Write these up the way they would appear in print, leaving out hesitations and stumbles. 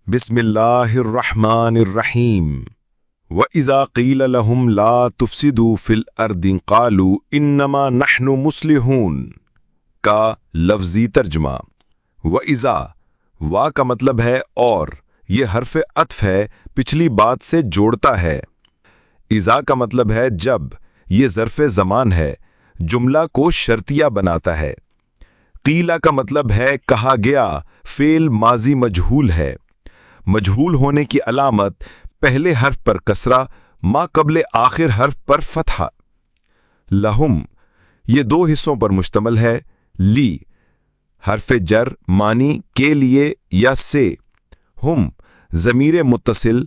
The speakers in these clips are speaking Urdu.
بسم اللہ الرحمن الرحیم وَإِذَا قِيلَ لَهُمْ لَا تُفْسِدُوا فِي الْأَرْضِ قَالُوا إِنَّمَا نَحْنُ مُصْلِحُونَ کا لفظی ترجمہ۔ وَإِذَا وا کا مطلب ہے اور، یہ حرف عطف ہے، پچھلی بات سے جوڑتا ہے۔ اذا کا مطلب ہے جب، یہ ظرف زمان ہے، جملہ کو شرطیہ بناتا ہے۔ قیلہ کا مطلب ہے کہا گیا، فعل ماضی مجہول ہے۔ مجہول ہونے کی علامت پہلے حرف پر کسرہ، ما قبل آخر حرف پر فتحہ۔ لہم یہ دو حصوں پر مشتمل ہے۔ لی حرف جر معنی کے لیے یا سے، ہم ضمیر متصل،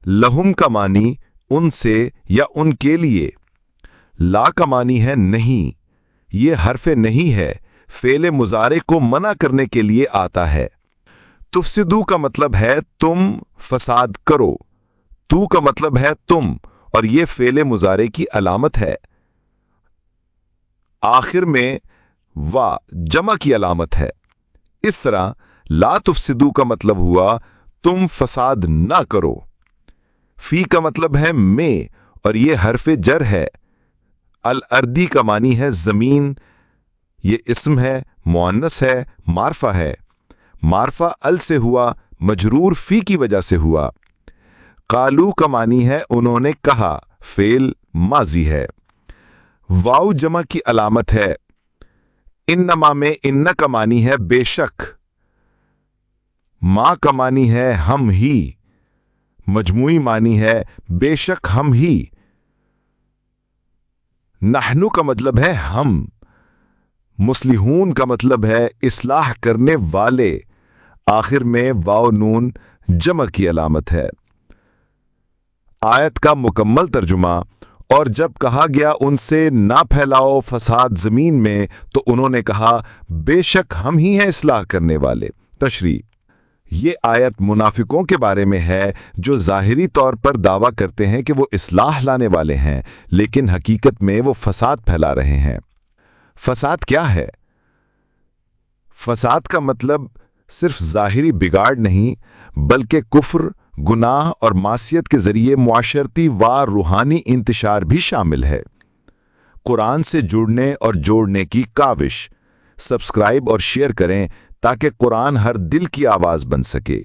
لہم کا معنی ان سے یا ان کے لیے۔ لا کا معنی ہے نہیں، یہ حرف نہیں ہے، فعل مضارع کو منع کرنے کے لیے آتا ہے۔ تفسدو کا مطلب ہے تم فساد کرو، تو کا مطلب ہے تم، اور یہ فعل مضارع کی علامت ہے۔ آخر میں وا جمع کی علامت ہے۔ اس طرح لا تفسدو کا مطلب ہوا تم فساد نہ کرو۔ فی کا مطلب ہے میں، اور یہ حرف جر ہے۔ الارضی کا معنی ہے زمین، یہ اسم ہے، مؤنث ہے، معرفہ ہے۔ معرفہ ال سے ہوا، مجرور فی کی وجہ سے ہوا۔ قالو کا معنی ہے انہوں نے کہا، فعل ماضی ہے۔ واو جمع کی علامت ہے۔ انما میں ان کا معنی ہے بے شک، ما کا معنی ہے ہم ہی، مجموعی معنی ہے بے شک ہم ہی۔ نحنو کا مطلب ہے ہم۔ مصلحون کا مطلب ہے اصلاح کرنے والے۔ آخر میں واو نون جمع کی علامت ہے۔ آیت کا مکمل ترجمہ: اور جب کہا گیا ان سے نہ پھیلاؤ فساد زمین میں، تو انہوں نے کہا بے شک ہم ہی ہیں اصلاح کرنے والے۔ تشریح: یہ آیت منافقوں کے بارے میں ہے جو ظاہری طور پر دعویٰ کرتے ہیں کہ وہ اصلاح لانے والے ہیں، لیکن حقیقت میں وہ فساد پھیلا رہے ہیں۔ فساد کیا ہے؟ فساد کا مطلب صرف ظاہری بگاڑ نہیں، بلکہ کفر، گناہ اور معصیت کے ذریعے معاشرتی و روحانی انتشار بھی شامل ہے۔ قرآن سے جڑنے اور جوڑنے کی کاوش۔ سبسکرائب اور شیئر کریں تاکہ قرآن ہر دل کی آواز بن سکے۔